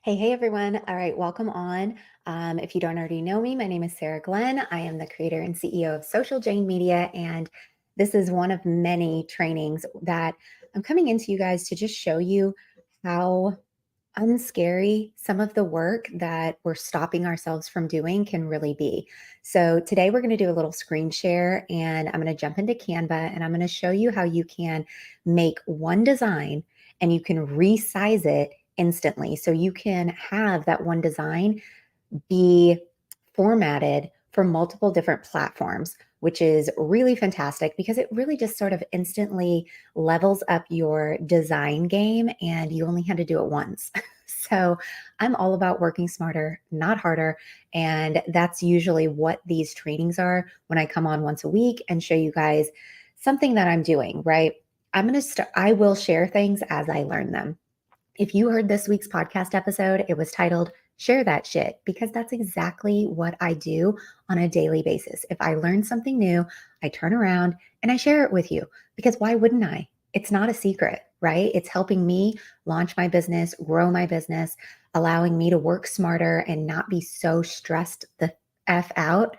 Hey everyone. All right, welcome on. If you don't already know me, my name is Sarah Glenn. I am the creator and CEO of Social Jane Media, and this is one of many trainings that I'm coming into you guys to just show you how unscary some of the work that we're stopping ourselves from doing can really be. So today we're going to do a little screen share, and I'm going to jump into Canva and I'm going to show you how you can make one design and you can resize it instantly. So you can have that one design be formatted for multiple different platforms, which is really fantastic because it really just sort of instantly levels up your design game and you only had to do it once. So I'm all about working smarter, not harder. And that's usually what these trainings are when I come on once a week and show you guys something that I'm doing, right? I will share things as I learn them. If you heard this week's podcast episode, it was titled Share That Shit, because that's exactly what I do on a daily basis. If I learn something new, I turn around and I share it with you, because why wouldn't I? It's not a secret, right? It's helping me launch my business, grow my business, allowing me to work smarter and not be so stressed the F out.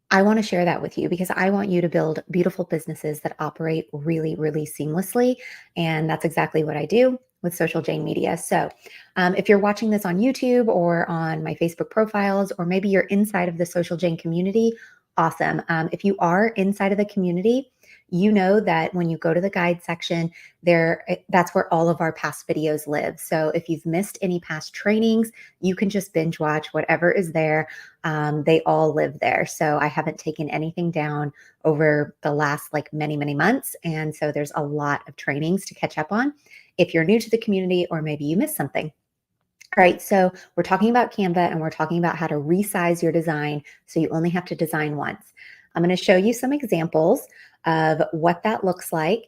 I want to share that with you because I want you to build beautiful businesses that operate really, really seamlessly. And that's exactly what I do with Social Jane Media. So if you're watching this on YouTube or on my Facebook profiles, or maybe you're inside of the Social Jane community, awesome. If you are inside of the community, you know that when you go to the guide section, that's where all of our past videos live. So if you've missed any past trainings, you can just binge watch whatever is there. They all live there. So I haven't taken anything down over the last many, many months. And so there's a lot of trainings to catch up on if you're new to the community or maybe you missed something. All right, so we're talking about Canva and we're talking about how to resize your design so you only have to design once. I'm going to show you some examples of what that looks like.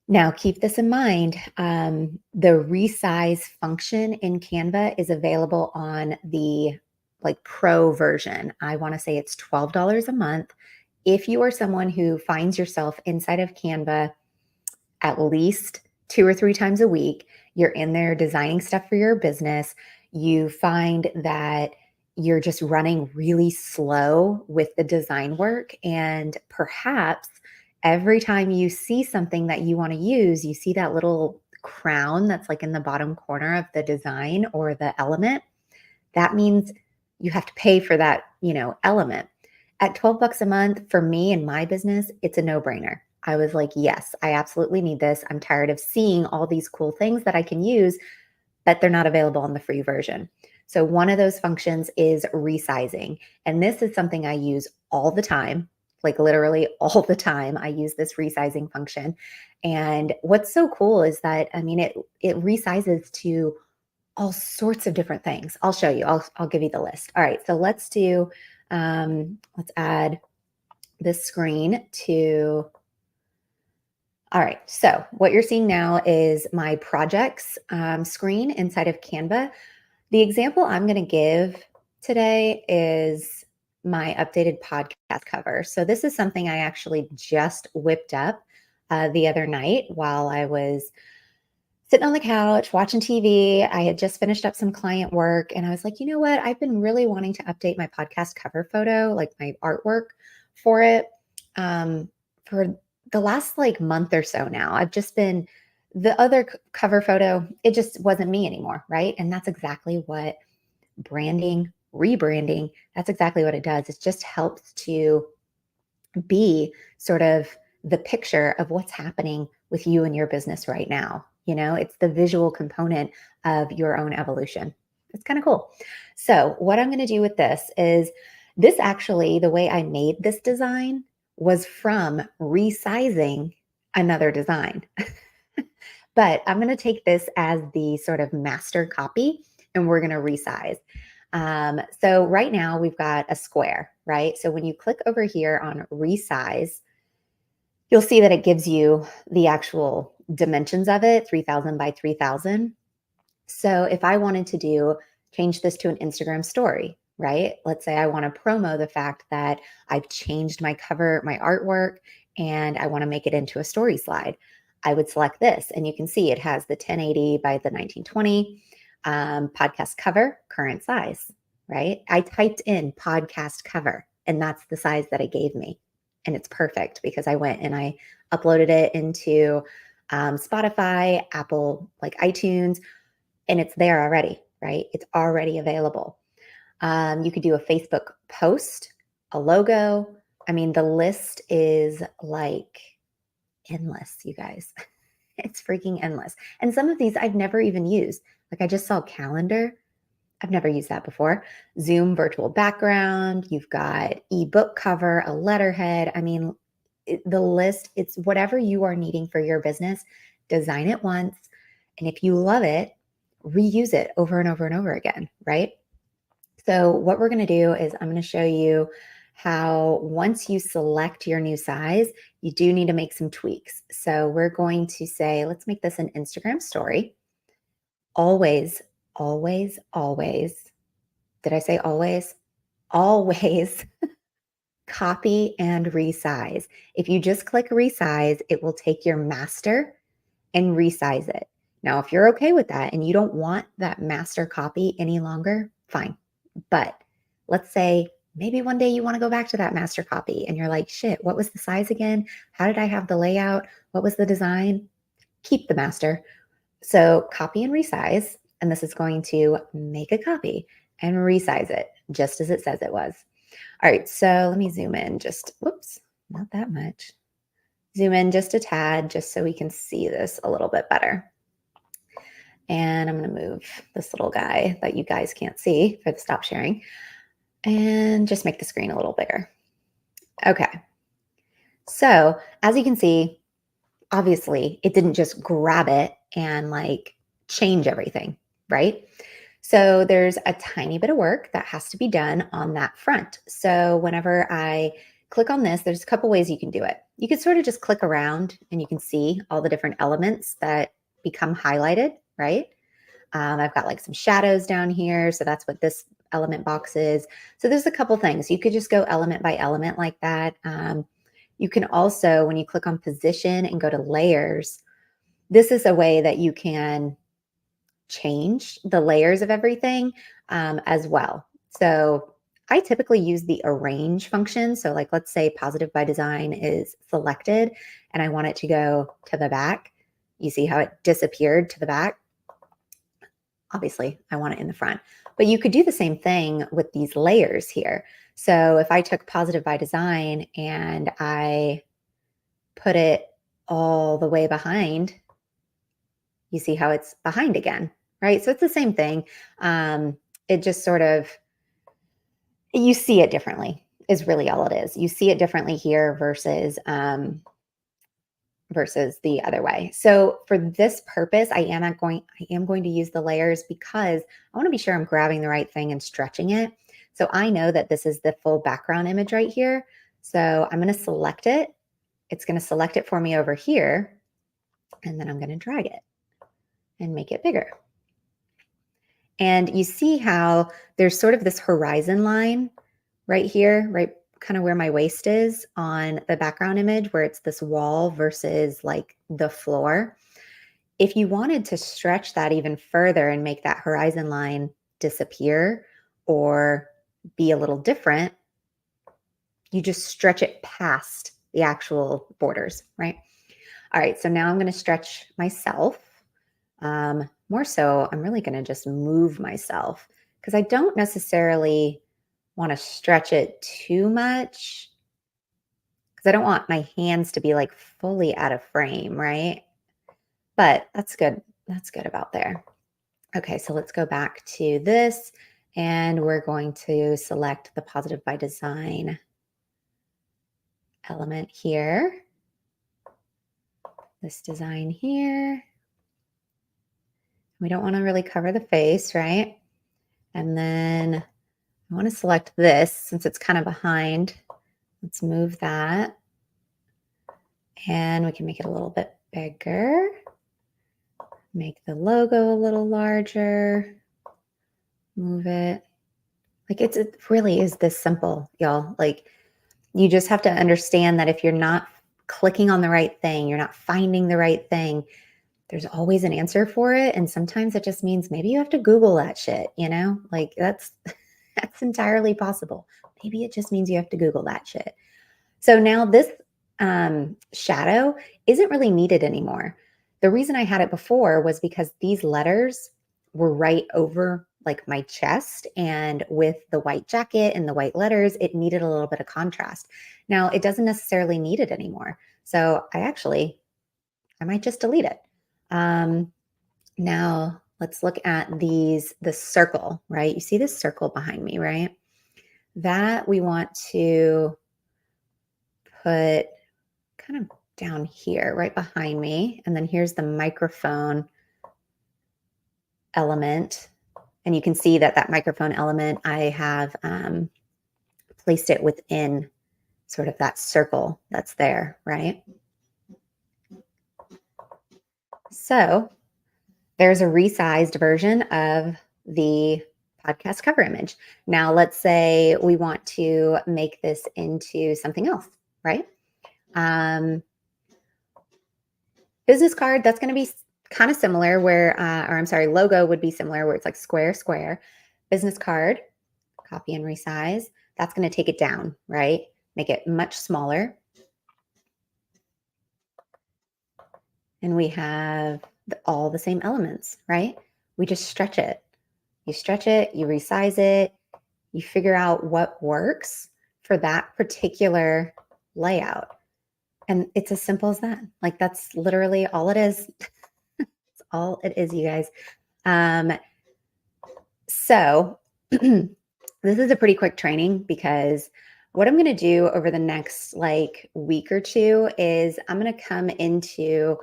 Now, keep this in mind. The resize function in Canva is available on the pro version. I want to say it's $12 a month. If you are someone who finds yourself inside of Canva at least 2 or 3 times a week, you're in there designing stuff for your business, you find that you're just running really slow with the design work, and perhaps every time you see something that you want to use, you see that little crown that's in the bottom corner of the design or the element. That means you have to pay for that, element. At 12 bucks a month for me and my business, it's a no-brainer. I was like, yes, I absolutely need this. I'm tired of seeing all these cool things that I can use, but they're not available on the free version. So one of those functions is resizing. And this is something I use all the time, literally all the time. I use this resizing function. And what's so cool is that, it resizes to all sorts of different things. I'll show you. I'll give you the list. All right. So let's add this screen to. All right, so what you're seeing now is my projects screen inside of Canva. The example I'm going to give today is my updated podcast cover. So this is something I actually just whipped up the other night while I was sitting on the couch watching TV. I had just finished up some client work and I was like, you know what? I've been really wanting to update my podcast cover photo, like my artwork for it, for the last month or so now. I've just been, the other cover photo, it just wasn't me anymore, right? And that's exactly what branding, rebranding, that's exactly what it does. It just helps to be sort of the picture of what's happening with you and your business right now. It's the visual component of your own evolution. It's kind of cool. So what I'm going to do with this is actually, the way I made this design was from resizing another design. But I'm going to take this as the sort of master copy and we're going to resize. So right now we've got a square, right? So when you click over here on resize, you'll see that it gives you the actual dimensions of it, 3,000 by 3,000. So if I wanted to change this to an Instagram story, right? Let's say I want to promo the fact that I've changed my cover, my artwork, and I want to make it into a story slide. I would select this and you can see it has the 1080 by the 1920. Podcast cover, current size, right? I typed in podcast cover, and that's the size that it gave me. And it's perfect because I went and I uploaded it into Spotify, Apple, like iTunes, and it's there already, right? It's already available. You could do a Facebook post, a logo. I mean, the list is like endless, you guys. It's freaking endless. And some of these I've never even used. Like I just saw calendar. I've never used that before. Zoom virtual background. You've got ebook cover, a letterhead. I mean, the list, it's whatever you are needing for your business. Design it once. And if you love it, reuse it over and over and over again, right? So what we're going to do is I'm going to show you how once you select your new size, you do need to make some tweaks. So we're going to say, let's make this an Instagram story. Always, always, always. Did I say always? Always copy and resize. If you just click resize, it will take your master and resize it. Now, if you're okay with that and you don't want that master copy any longer, fine. But let's say maybe one day you want to go back to that master copy and you're like, shit, what was the size again? How did I have the layout? What was the design? Keep the master. So copy and resize. And this is going to make a copy and resize it just as it says it was. All right, so let me zoom in just, whoops, not that much. Zoom in just a tad, just so we can see this a little bit better. And I'm going to move this little guy that you guys can't see for the stop sharing and just make the screen a little bigger. Okay. So as you can see, obviously it didn't just grab it and like change everything, right? So there's a tiny bit of work that has to be done on that front. So whenever I click on this, there's a couple ways you can do it. You could sort of just click around and you can see all the different elements that become highlighted, right? I've got like some shadows down here. So that's what this element box is. So there's a couple things. You could just go element by element like that. You can also, when you click on position and go to layers, this is a way that you can change the layers of everything as well. So I typically use the arrange function. So like, let's say positive by design is selected and I want it to go to the back. You see how it disappeared to the back? Obviously, I want it in the front. But you could do the same thing with these layers here. So if I took positive by design and I put it all the way behind, you see how it's behind again, right? So it's the same thing. It just sort of, you see it differently is really all it is. You see it differently here versus the other way. So for this purpose, I am going to use the layers because I want to be sure I'm grabbing the right thing and stretching it. So I know that this is the full background image right here. So I'm going to select it. It's going to select it for me over here. And then I'm going to drag it and make it bigger. And you see how there's sort of this horizon line right here, right kind of where my waist is on the background image, where it's this wall versus like the floor. If you wanted to stretch that even further and make that horizon line disappear or be a little different, you just stretch it past the actual borders, right? All right, so now I'm going to stretch myself. More so, I'm really going to just move myself because I don't necessarily want to stretch it too much because I don't want my hands to be like fully out of frame, right? But that's good. That's good about there. Okay, so let's go back to this and we're going to select the positive by design element here. This design here. We don't want to really cover the face, right? And then I want to select this since it's kind of behind. Let's move that. And we can make it a little bit bigger. Make the logo a little larger. Move it. Like it really is this simple, y'all. Like you just have to understand that if you're not clicking on the right thing, you're not finding the right thing, there's always an answer for it. And sometimes it just means maybe you have to Google that shit, like that's that's entirely possible. Maybe it just means you have to Google that shit. So now this shadow isn't really needed anymore. The reason I had it before was because these letters were right over like my chest, and with the white jacket and the white letters, it needed a little bit of contrast. Now it doesn't necessarily need it anymore. So I might just delete it. Now let's look at the circle, right? You see this circle behind me, right? That we want to put kind of down here, right behind me. And then here's the microphone element. And you can see that that microphone element, I have placed it within sort of that circle that's there, right? So there's a resized version of the podcast cover image. Now, let's say we want to make this into something else, right? Business card, that's going to be kind of similar where, or I'm sorry, logo would be similar where it's like square, square. Business card, copy and resize. That's going to take it down, right? Make it much smaller. And we have all the same elements, right? We just stretch it. You stretch it, you resize it, you figure out what works for that particular layout. And it's as simple as that. Like that's literally all it is. It's all it is, you guys. So this is a pretty quick training because what I'm going to do over the next like week or two is I'm going to come into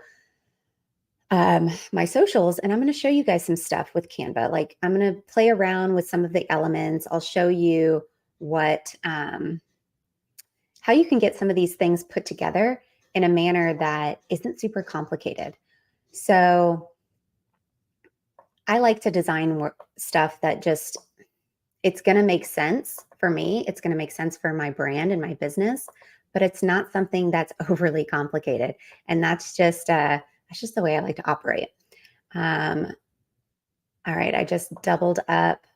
my socials and I'm going to show you guys some stuff with Canva. Like I'm going to play around with some of the elements. I'll show you what, how you can get some of these things put together in a manner that isn't super complicated. So I like to design stuff that just, it's going to make sense for me. It's going to make sense for my brand and my business, but it's not something that's overly complicated. And that's just the way I like to operate. All right, I just doubled up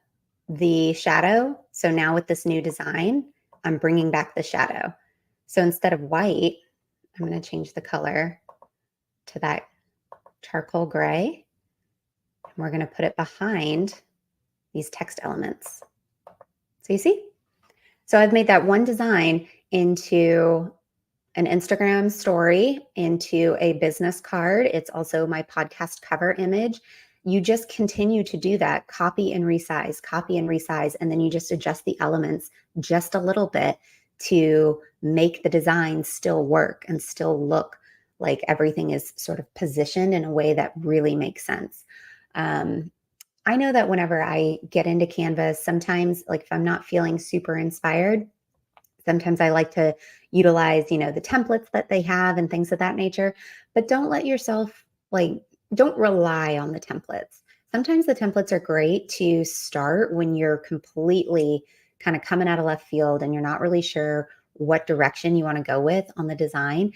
the shadow. So now with this new design, I'm bringing back the shadow. So instead of white, I'm going to change the color to that charcoal gray. And we're going to put it behind these text elements. So you see? So I've made that one design into an Instagram story, into a business card. It's also my podcast cover image. You just continue to do that, copy and resize, and then you just adjust the elements just a little bit to make the design still work and still look like everything is sort of positioned in a way that really makes sense. I know that whenever I get into Canvas, sometimes like if I'm not feeling super inspired, sometimes I like to utilize, the templates that they have and things of that nature, but don't let yourself don't rely on the templates. Sometimes the templates are great to start when you're completely kind of coming out of left field and you're not really sure what direction you want to go with on the design.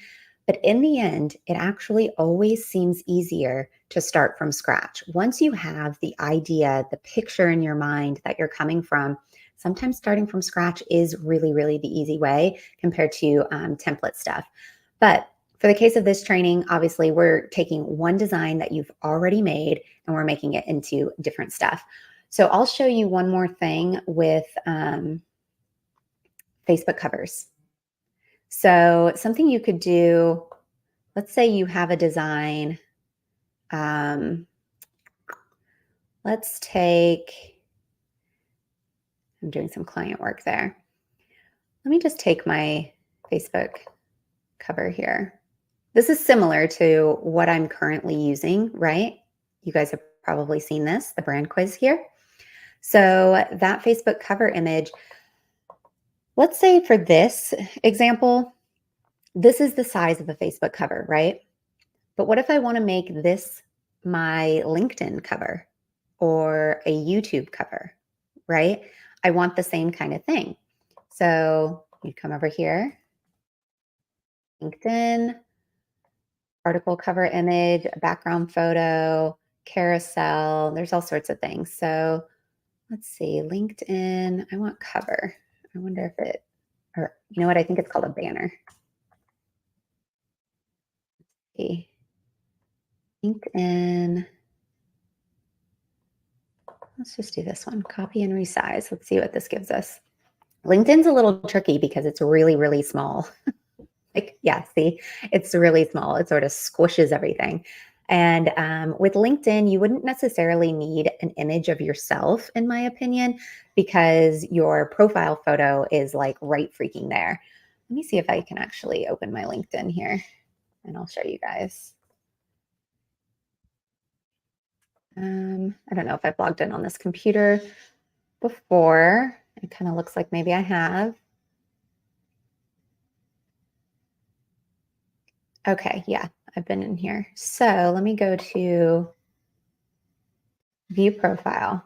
But in the end, it actually always seems easier to start from scratch. Once you have the idea, the picture in your mind that you're coming from, sometimes starting from scratch is really, really the easy way compared to template stuff. But for the case of this training, obviously we're taking one design that you've already made and we're making it into different stuff. So I'll show you one more thing with Facebook covers. So something you could do, let's say you have a design. Let's take, I'm doing some client work there. Let me just take my Facebook cover here. This is similar to what I'm currently using, right? You guys have probably seen this, the brand quiz here. So that Facebook cover image, let's say for this example, this is the size of a Facebook cover, right? But what if I want to make this my LinkedIn cover or a YouTube cover, right? I want the same kind of thing. So you come over here, LinkedIn, article cover image, a background photo, carousel. There's all sorts of things. So let's see, LinkedIn. I want cover. I wonder if it, or you know what? I think it's called a banner. Okay. LinkedIn. Let's just do this one. Copy and resize. Let's see what this gives us. LinkedIn's a little tricky because it's really, really small. Like, yeah, see, it's really small. It sort of squishes everything. And with LinkedIn, you wouldn't necessarily need an image of yourself, in my opinion, because your profile photo is like right freaking there. Let me see if I can actually open my LinkedIn here and I'll show you guys. I don't know if I've logged in on this computer before. It kind of looks like maybe I have. Okay, yeah, I've been in here. So let me go to view profile.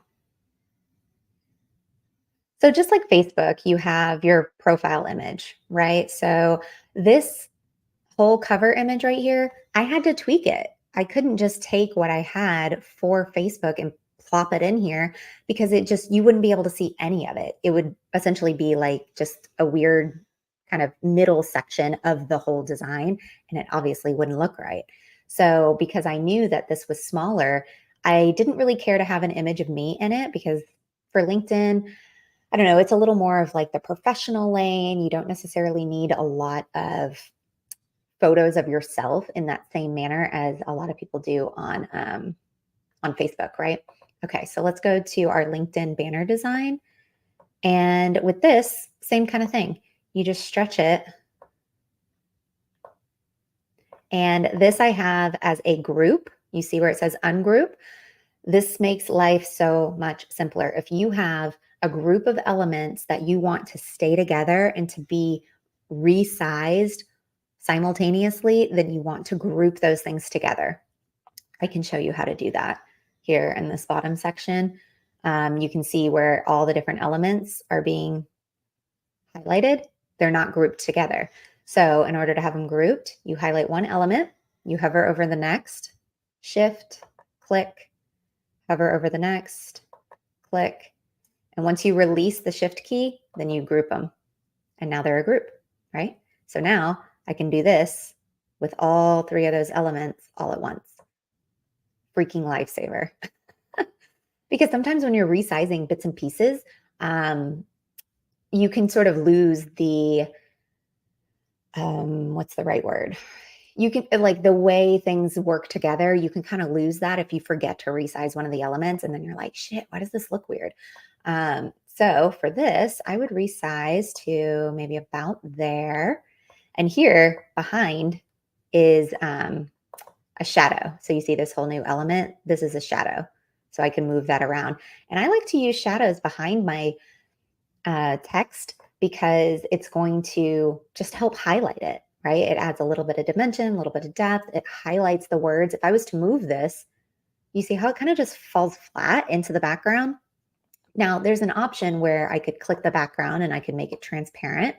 So just like Facebook, you have your profile image, right? So this whole cover image right here, I had to tweak it. I couldn't just take what I had for Facebook and plop it in here because it just, you wouldn't be able to see any of it. It would essentially be like just a weird kind of middle section of the whole design, and it obviously wouldn't look right. So because I knew that this was smaller, I didn't really care to have an image of me in it because for LinkedIn, I don't know, it's a little more of like the professional lane. You don't necessarily need a lot of photos of yourself in that same manner as a lot of people do on Facebook, right? Okay, so let's go to our LinkedIn banner design. And with this, same kind of thing. You just stretch it. And this I have as a group. You see where it says ungroup? This makes life so much simpler. If you have a group of elements that you want to stay together and to be resized simultaneously, then you want to group those things together. I can show you how to do that here in this bottom section. You can see where all the different elements are being highlighted. They're not grouped together. So in order to have them grouped, you highlight one element, you hover over the next, shift, click, hover over the next, click. And once you release the shift key, then you group them. And now they're a group, right? So now I can do this with all three of those elements all at once. Freaking lifesaver. Because sometimes when you're resizing bits and pieces, you can sort of lose the, what's the right word? You can, like, the way things work together, you can kind of lose that if you forget to resize one of the elements and then you're like, shit, why does this look weird? So for this, I would resize to maybe about there. And here behind is a shadow. So you see this whole new element. This is a shadow. So I can move that around. And I like to use shadows behind my text because it's going to just help highlight it, right? It adds a little bit of dimension, a little bit of depth. It highlights the words. If I was to move this, you see how it kind of just falls flat into the background? Now, there's an option where I could click the background and I could make it transparent,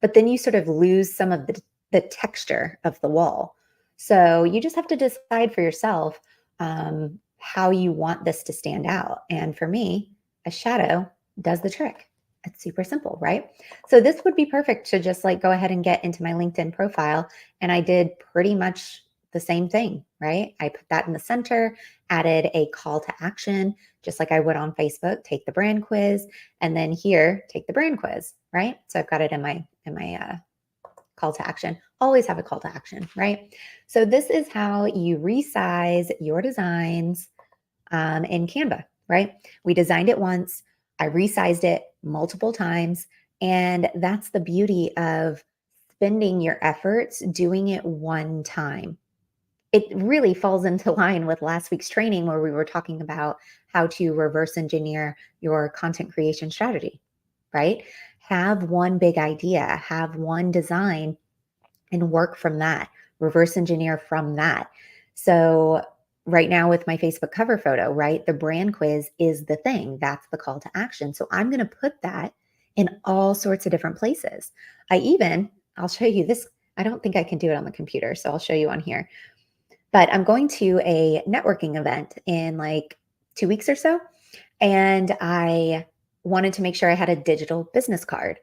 but then you sort of lose some of the texture of the wall. So you just have to decide for yourself how you want this to stand out. And for me, a shadow does the trick. It's super simple, right? So this would be perfect to just like go ahead and get into my LinkedIn profile. And I did pretty much the same thing, right? I put that in the center, added a call to action, just like I would on Facebook, take the brand quiz, and then here, take the brand quiz, right? So I've got it in my call to action. Always have a call to action, right? So this is how you resize your designs in Canva, right? We designed it once. I resized it multiple times. And that's the beauty of spending your efforts doing it one time. It really falls into line with last week's training where we were talking about how to reverse engineer your content creation strategy, right? Have one big idea, have one design, and work from that, reverse engineer from that. So right now with my Facebook cover photo, right, the brand quiz is the thing. That's the call to action. So I'm going to put that in all sorts of different places. I'll show you this. I don't think I can do it on the computer, so I'll show you on here. But I'm going to a networking event in like 2 weeks or so, and I wanted to make sure I had a digital business card.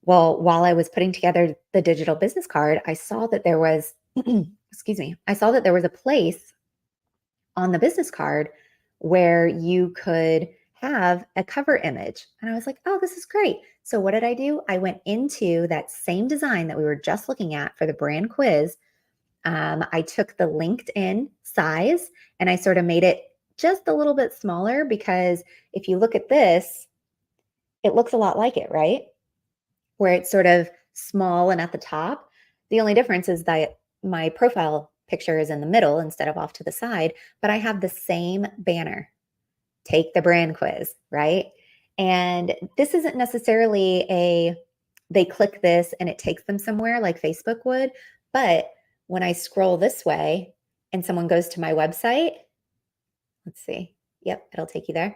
Well, while I was putting together the digital business card, I saw that there was, excuse me, I saw that there was a place on the business card where you could have a cover image. And I was like, oh, this is great. So what did I do? I went into that same design that we were just looking at for the brand quiz. I took the LinkedIn size and I sort of made it just a little bit smaller because if you look at this, it looks a lot like it, right? Where it's sort of small and at the top. The only difference is that my profile picture is in the middle instead of off to the side, but I have the same banner. Take the brand quiz, right? And this isn't necessarily they click this and it takes them somewhere like Facebook would, but when I scroll this way and someone goes to my website, let's see. Yep, it'll take you there.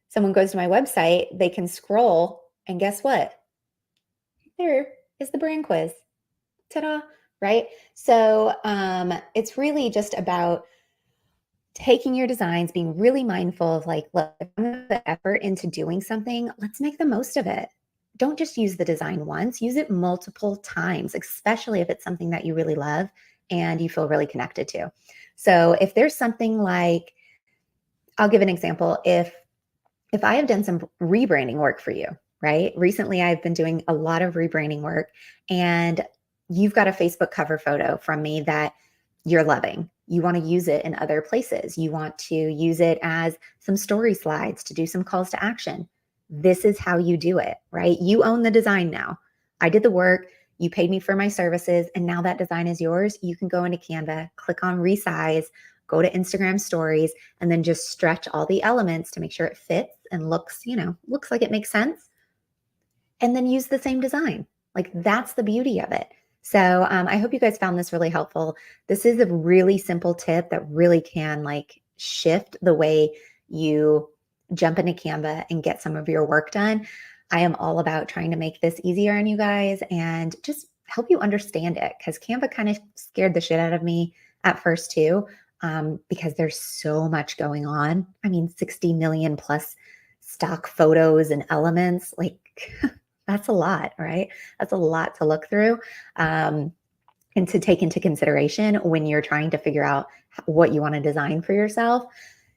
Someone goes to my website, they can scroll and guess what? There is the brand quiz. Ta-da, right? So it's really just about taking your designs, being really mindful of like, look, if I'm gonna put effort into doing something, let's make the most of it. Don't just use the design once, use it multiple times, especially if it's something that you really love and you feel really connected to. So if there's something like, I'll give an example. If I have done some rebranding work for you, right? Recently, I've been doing a lot of rebranding work, and you've got a Facebook cover photo from me that you're loving. You want to use it in other places. You want to use it as some story slides to do some calls to action. This is how you do it, right? You own the design now. I did the work. You paid me for my services, and now that design is yours. You can go into Canva, click on Resize, go to Instagram stories, and then just stretch all the elements to make sure it fits and looks like it makes sense. And then use the same design. Like that's the beauty of it. So I hope you guys found this really helpful. This is a really simple tip that really can like shift the way you jump into Canva and get some of your work done. I am all about trying to make this easier on you guys and just help you understand it because Canva kind of scared the shit out of me at first too, because there's so much going on. I mean, 60 million plus stock photos and elements, like that's a lot, right? That's a lot to look through and to take into consideration when you're trying to figure out what you want to design for yourself.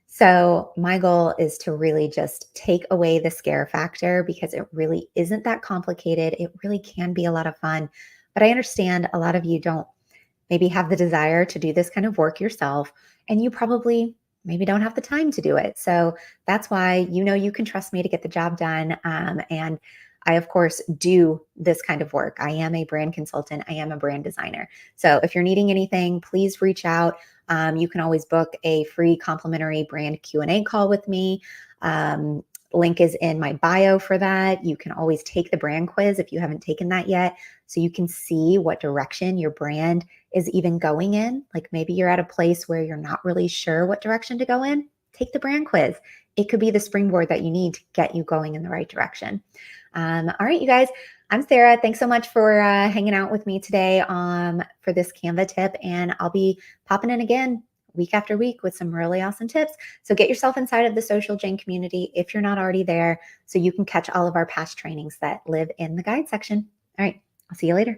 So my goal is to really just take away the scare factor because it really isn't that complicated. It really can be a lot of fun. But I understand a lot of you don't maybe have the desire to do this kind of work yourself, and you probably maybe don't have the time to do it. So that's why you can trust me to get the job done. And I, of course, do this kind of work. I am a brand consultant. I am a brand designer. So if you're needing anything, please reach out. You can always book a free complimentary brand Q&A call with me. Link is in my bio for that. You can always take the brand quiz if you haven't taken that yet, so you can see what direction your brand is even going in. Like maybe you're at a place where you're not really sure what direction to go in. Take the brand quiz. It could be the springboard that you need to get you going in the right direction. All right, you guys, I'm Sarah. Thanks so much for hanging out with me today for this Canva tip. And I'll be popping in again week after week with some really awesome tips. So get yourself inside of the Social Jane community if you're not already there, so you can catch all of our past trainings that live in the guide section. All right, I'll see you later.